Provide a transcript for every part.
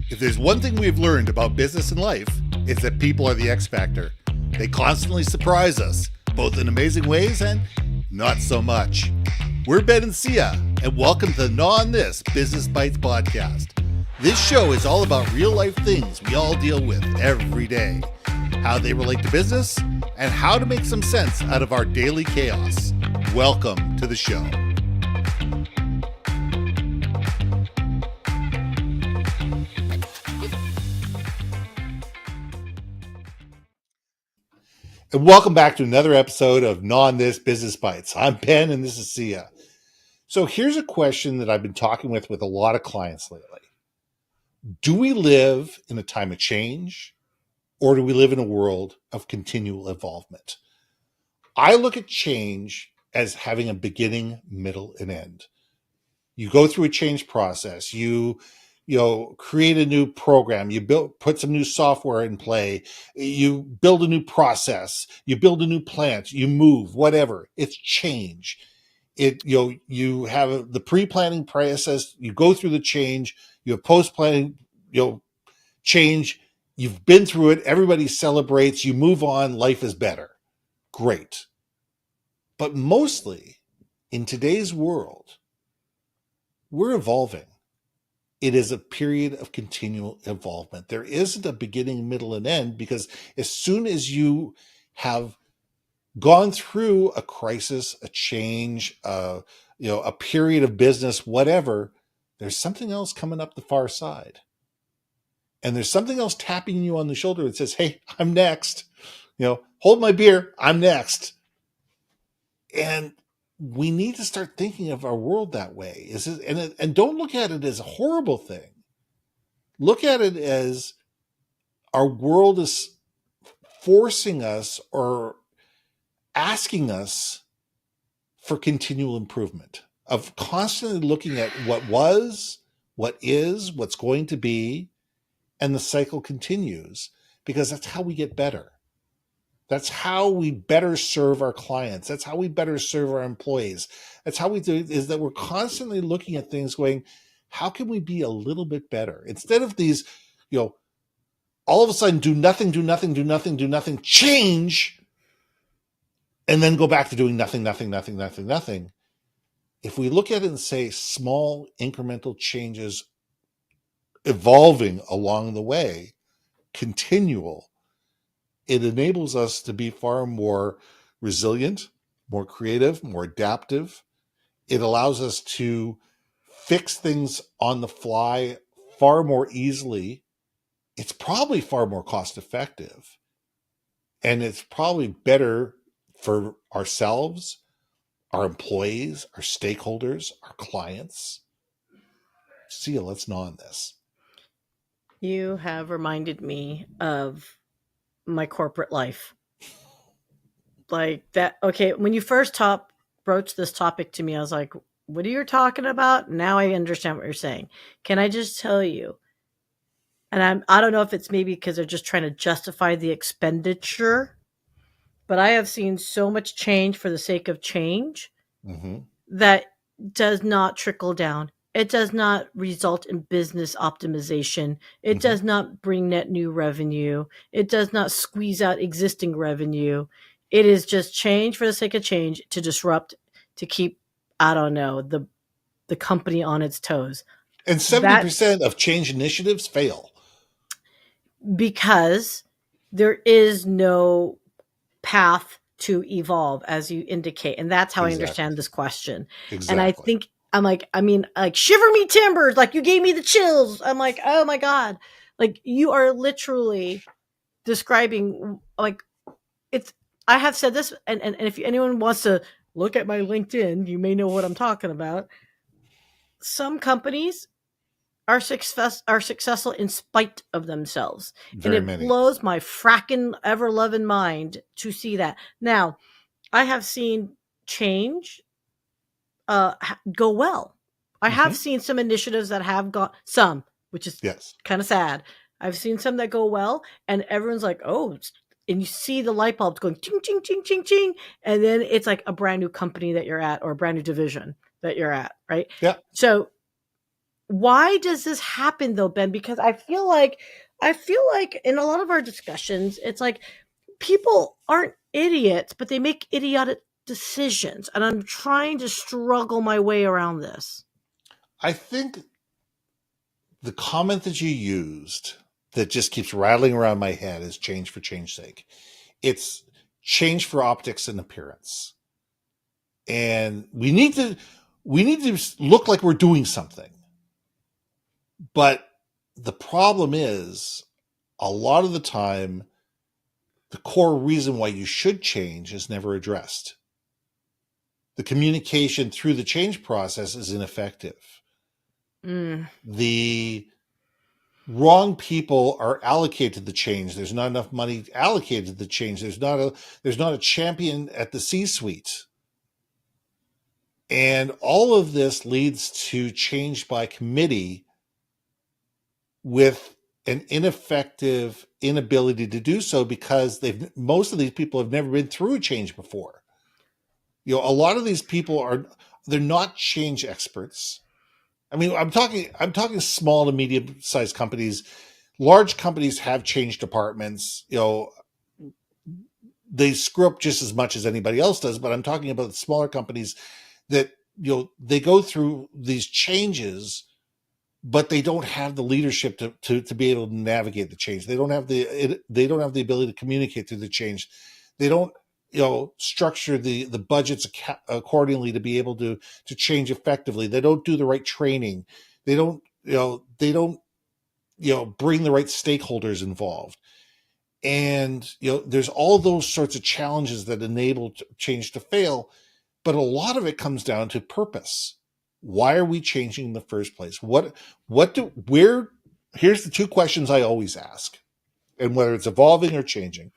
If there's one thing we've learned about business and life, it's that people are the X factor. They constantly surprise us, both in amazing ways and not so much. We're Ben and Syya, and welcome to the Gnaw on This Business Bites podcast. This show is all about real life things we all deal with every day, how they relate to business, and how to make some sense out of our daily chaos. Welcome to the show. And welcome back to another episode of Gnaw on This Business Bites. I'm Ben and this is Syya. So here's a question that I've been talking with a lot of clients lately. Do we live in a time of change, or do we live in a world of continual involvement? I look at change as having a beginning, middle, and end. You go through a change process. You create a new program. You put some new software in play. You build a new process. You build a new plant. You move, whatever. It's change. You have the pre-planning process. You go through the change. You have post-planning, change. You've been through it. Everybody celebrates. You move on. Life is better. Great. But mostly in today's world, we're evolving. It is a period of continual involvement. There isn't a beginning, middle, and end, because as soon as you have gone through a crisis, a change, a period of business, whatever, there's something else coming up the far side. And there's something else tapping you on the shoulder that says, hey, I'm next. Hold my beer, I'm next. And we need to start thinking of our world that way. And don't look at it as a horrible thing. Look at it as our world is forcing us or asking us for continual improvement, of constantly looking at what was, what is, what's going to be, and the cycle continues, because that's how we get better. That's how we better serve our clients. That's how we better serve our employees. That's how we do it, is that we're constantly looking at things going, how can we be a little bit better? Instead of these, all of a sudden do nothing, change, and then go back to doing nothing. If we look at it and say small incremental changes evolving along the way, continual, it enables us to be far more resilient, more creative, more adaptive. It allows us to fix things on the fly far more easily. It's probably far more cost effective. And it's probably better for ourselves, our employees, our stakeholders, our clients. See, let's gnaw on this. You have reminded me of my corporate life. Like that. Okay. When you first broached this topic to me, I was like, what are you talking about? Now I understand what you're saying. Can I just tell you? And I don't know if it's maybe because they're just trying to justify the expenditure, but I have seen so much change for the sake of change that does not trickle down. It does not result in business optimization. It does not bring net new revenue. It does not squeeze out existing revenue. It is just change for the sake of change to disrupt, to keep, I don't know, the company on its toes. And 70% of change initiatives fail. Because there is no path to evolve, as you indicate. And that's how I understand this question. Exactly. And I think, like, shiver me timbers, like you gave me the chills. I'm like, oh my God. Like, you are literally describing, like, I have said this, and if anyone wants to look at my LinkedIn, you may know what I'm talking about. Some companies are successful in spite of themselves. Very and it many. Blows my fracking ever-loving mind to see that. Now, I have seen change go well. I have seen some initiatives that have gone, some, which is kind of sad. I've seen some that go well, and everyone's like, oh, and you see the light bulbs going ching, ching, ching, ching, ching, and then it's like a brand new company that you're at, or a brand new division that you're at, right? Yeah. So why does this happen though, Ben? Because I feel like in a lot of our discussions, it's like people aren't idiots, but they make idiotic decisions, and I'm trying to struggle my way around this. I think the comment that you used that just keeps rattling around my head is change for change's sake. It's change for optics and appearance. And we need to look like we're doing something. But the problem is a lot of the time the core reason why you should change is never addressed. The communication through the change process is ineffective. The wrong people are allocated to the change. There's not enough money allocated to the change. There's not a champion at the C-suite. And all of this leads to change by committee with an ineffective inability to do so because most of these people have never been through a change before. A lot of these people they're not change experts. I mean, I'm talking small to medium sized companies. Large companies have change departments. They screw up just as much as anybody else does, but I'm talking about the smaller companies that they go through these changes, but they don't have the leadership to be able to navigate the change. They don't have the ability to communicate through the change. They don't structure the budgets accordingly to be able to change effectively. They don't do the right training. They don't bring the right stakeholders involved. And there's all those sorts of challenges that enable change to fail, but a lot of it comes down to purpose. Why are we changing in the first place? Here's the two questions I always ask, and whether it's evolving or changing,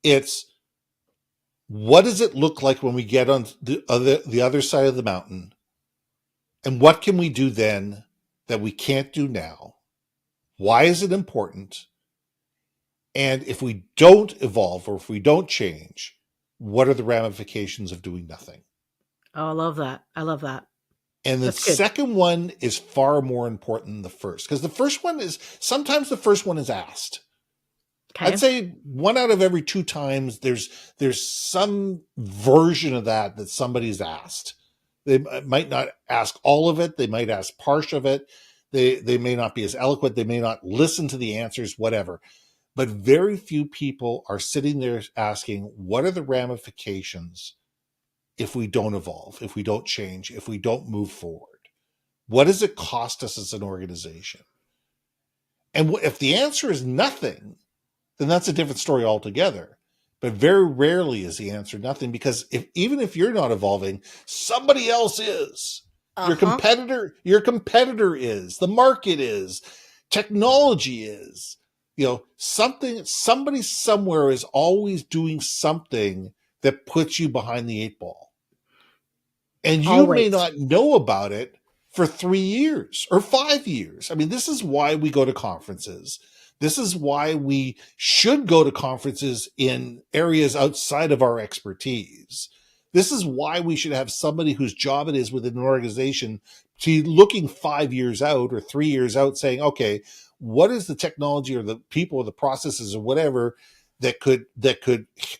it's what does it look like when we get on the other side of the mountain, and what can we do then that we can't do now? Why is it important? And if we don't evolve or if we don't change, what are the ramifications of doing nothing? Oh, I love that. I love that. And the second one is far more important than the first, because sometimes the first one is asked. Okay. I'd say 1 out of every 2 times there's some version of that somebody's asked. They might not ask all of it. They might ask part of it. They may not be as eloquent. They may not listen to the answers, whatever. But very few people are sitting there asking, what are the ramifications if we don't evolve, if we don't change, if we don't move forward? What does it cost us as an organization? And if the answer is nothing, then that's a different story altogether. But very rarely is the answer nothing, because even if you're not evolving, somebody else is. Your competitor is, the market is, technology is. Somebody somewhere is always doing something that puts you behind the 8 ball. And you may not know about it for 3 years or 5 years. I mean, this is why we go to conferences. This is why we should go to conferences in areas outside of our expertise. This is why we should have somebody whose job it is within an organization to looking 5 years out or 3 years out saying, okay, what is the technology or the people or the processes or whatever that could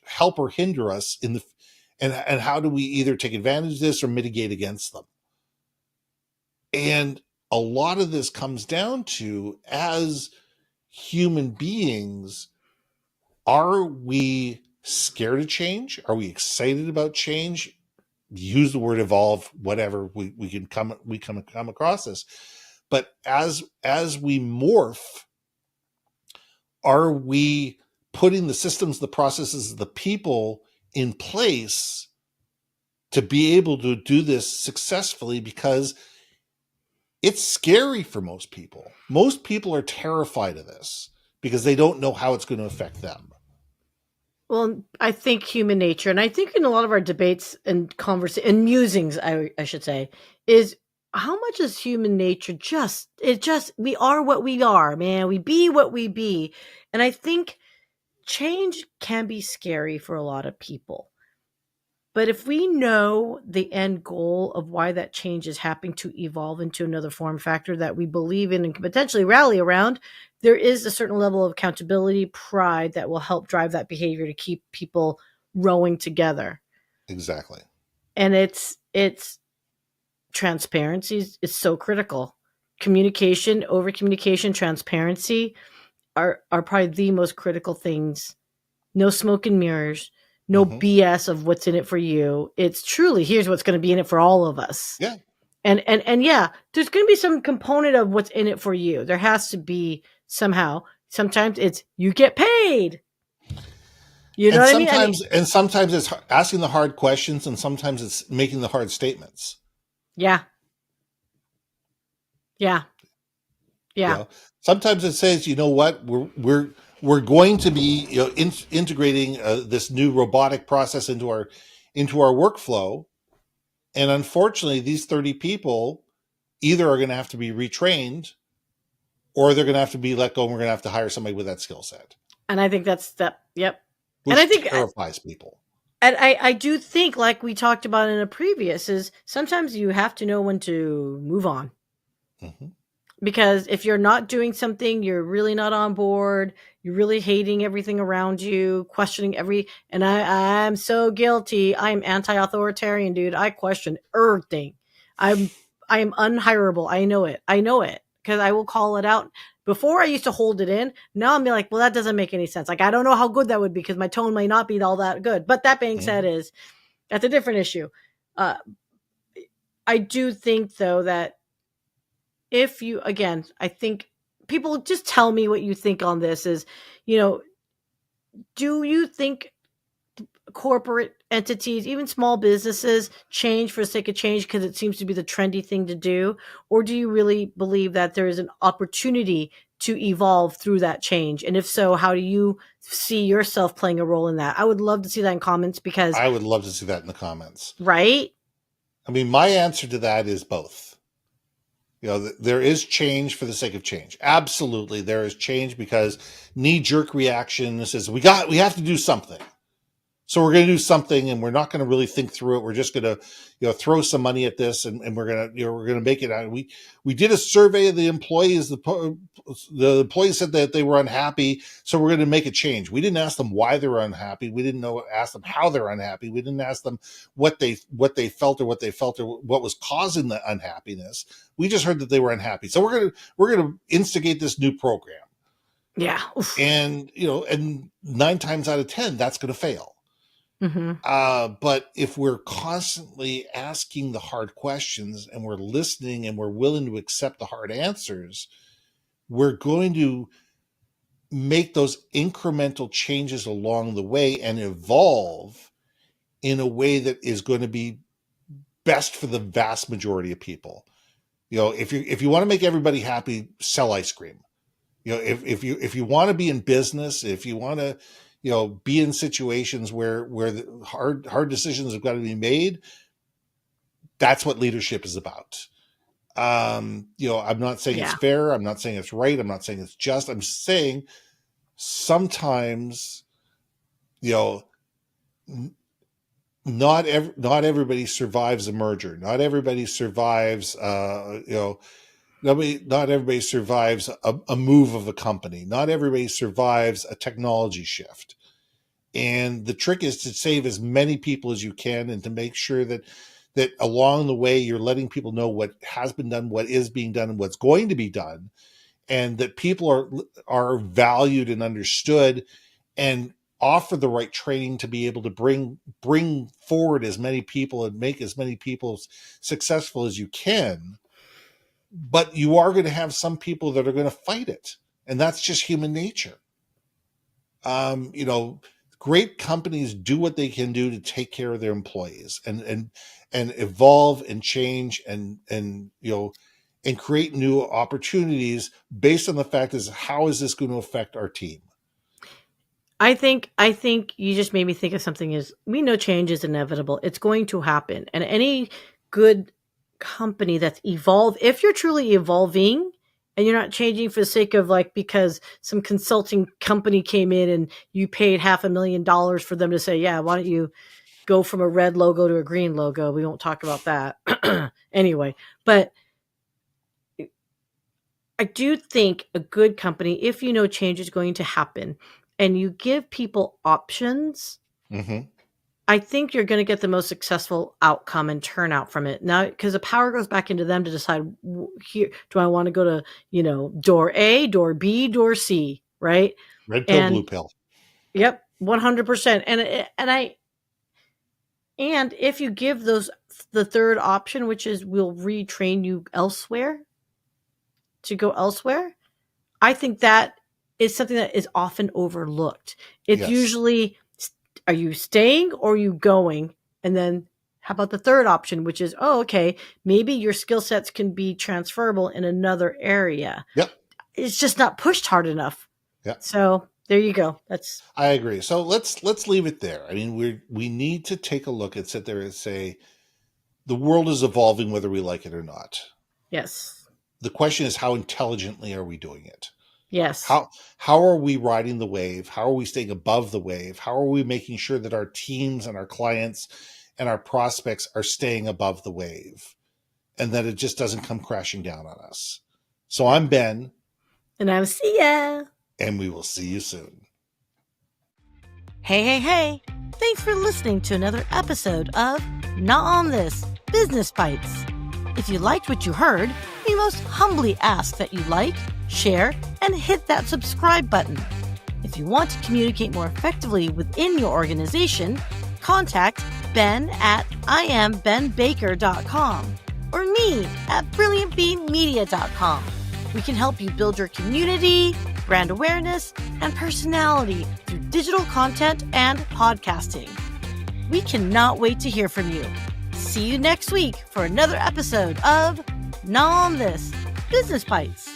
help or hinder us and how do we either take advantage of this or mitigate against them? And a lot of this comes down to, as human beings, are we scared of change? Are we excited about change? Use the word evolve, whatever we come across this. But as we morph, are we putting the systems, the processes, the people in place to be able to do this successfully? Because it's scary for most people. Most people are terrified of this because they don't know how it's going to affect them. Well, I think human nature, and I think in a lot of our debates and and musings, I should say, is how much is human nature we are what we are, man. We be what we be. And I think change can be scary for a lot of people. But if we know the end goal of why that change is happening to evolve into another form factor that we believe in and can potentially rally around, there is a certain level of accountability, pride that will help drive that behavior to keep people rowing together. Exactly. And it's transparency is so critical. Communication, over communication, transparency are probably the most critical things. No smoke and mirrors, no BS of what's in it for you. It's truly, here's what's going to be in it for all of us. Yeah. And yeah, there's going to be some component of what's in it for you. There has to be somehow. Sometimes it's you get paid. You know what I mean? And sometimes it's asking the hard questions, and sometimes it's making the hard statements. Yeah. Yeah. Yeah. You know, sometimes it says, you know what, we're going to be integrating this new robotic process into our workflow, and unfortunately, these 30 people either are going to have to be retrained, or they're going to have to be let go, and we're going to have to hire somebody with that skill set. And I think that's that. Yep. Which and I think terrifies people. And I do think, like we talked about in a previous, is sometimes you have to know when to move on. Mm-hmm. Because if you're not doing something, you're really not on board, you're really hating everything around you, questioning and I'm so guilty. I'm anti-authoritarian, dude. I question everything. I am unhireable. I know it because I will call it out. Before I used to hold it in. Now I'm like, well, that doesn't make any sense. Like, I don't know how good that would be because my tone may not be all that good. But that being said, that's a different issue. I do think though that if you, again, I think people just tell me what you think on this is, do you think corporate entities, even small businesses, change for the sake of change because it seems to be the trendy thing to do? Or do you really believe that there is an opportunity to evolve through that change? And if so, how do you see yourself playing a role in that? I would love to see that in comments because I would love to see that in the comments. Right? I mean, my answer to that is both. There is change for the sake of change. Absolutely, there is change because knee-jerk reaction says we have to do something. So we're going to do something, and we're not going to really think through it. We're just going to, throw some money at this, and we're going to make it out. We did a survey of the employees. The employees said that they were unhappy, so we're going to make a change. We didn't ask them why they were unhappy. We didn't ask them how they're unhappy. We didn't ask them what they felt or what was causing the unhappiness. We just heard that they were unhappy. So we're going to instigate this new program. Yeah. And and 9 times out of 10, that's going to fail. Mm-hmm. But if we're constantly asking the hard questions and we're listening and we're willing to accept the hard answers, we're going to make those incremental changes along the way and evolve in a way that is going to be best for the vast majority of people. If you want to make everybody happy, sell ice cream. If you want to be in business, if you want to be in situations where the hard decisions have got to be made, that's what leadership is about. I'm not saying it's fair. I'm not saying it's right. I'm not saying it's just. I'm saying sometimes, not everybody survives a merger. Not everybody survives, not everybody survives a move of a company. Not everybody survives a technology shift. And the trick is to save as many people as you can and to make sure that along the way, you're letting people know what has been done, what is being done, and what's going to be done, and that people are valued and understood, and offer the right training to be able to bring forward as many people and make as many people successful as you can. But you are going to have some people that are going to fight it, and that's just human nature. Great companies do what they can do to take care of their employees and evolve and change and create new opportunities based on the fact is how is this going to affect our team? I think you just made me think of something. Is we know change is inevitable. It's going to happen. And any good company that's evolved, if you're truly evolving and you're not changing for the sake of because some consulting company came in and you paid $500,000 for them to say, yeah, why don't you go from a red logo to a green logo. We won't talk about that anyway. But I do think a good company, if you know change is going to happen and you give people options, I think you're going to get the most successful outcome and turnout from it. Now, because the power goes back into them to decide, here, do I want to go to, door A, door B, door C, right? Red pill, blue pill. Yep, 100%. And if you give the third option, which is we'll retrain you elsewhere to go elsewhere, I think that is something that is often overlooked. It's usually, are you staying or are you going? And then how about the third option, which is, maybe your skill sets can be transferable in another area. Yep. It's just not pushed hard enough. Yep. So there you go. I agree. So let's leave it there. I mean, we need to take a look and sit there and say, the world is evolving whether we like it or not. Yes. The question is, how intelligently are we doing it? Yes. How are we riding the wave? How are we staying above the wave? How are we making sure that our teams and our clients and our prospects are staying above the wave and that it just doesn't come crashing down on us? So I'm Ben. And I'm Syya. And we will see you soon. Hey. Thanks for listening to another episode of Not On This, Business Bites. If you liked what you heard, we most humbly ask that you like, share, and hit that subscribe button. If you want to communicate more effectively within your organization, contact Ben at IamBenBaker.com or me at BrilliantBeeMedia.com. We can help you build your community, brand awareness, and personality through digital content and podcasting. We cannot wait to hear from you. See you next week for another episode of Not On This, Business Bites.